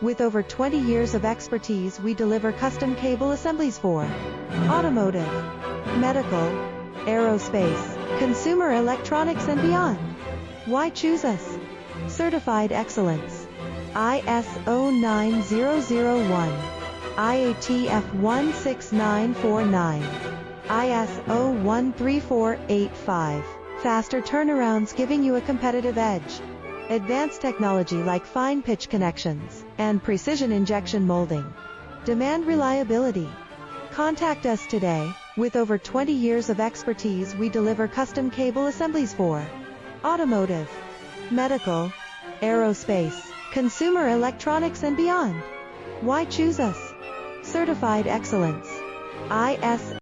With over 20 years of expertise, we deliver custom cable assemblies for automotive, medical, aerospace, consumer electronics and beyond. Why choose us? Certified excellence. ISO 9001, IATF 16949, ISO 13485. Faster turnarounds giving you a competitive edge. Advanced technology like fine pitch connections and precision injection molding. Demand reliability. Contact us today. With over 20 years of expertise, we deliver custom cable assemblies for automotive, medical, aerospace, consumer electronics and beyond. Why choose us? Certified excellence. ISO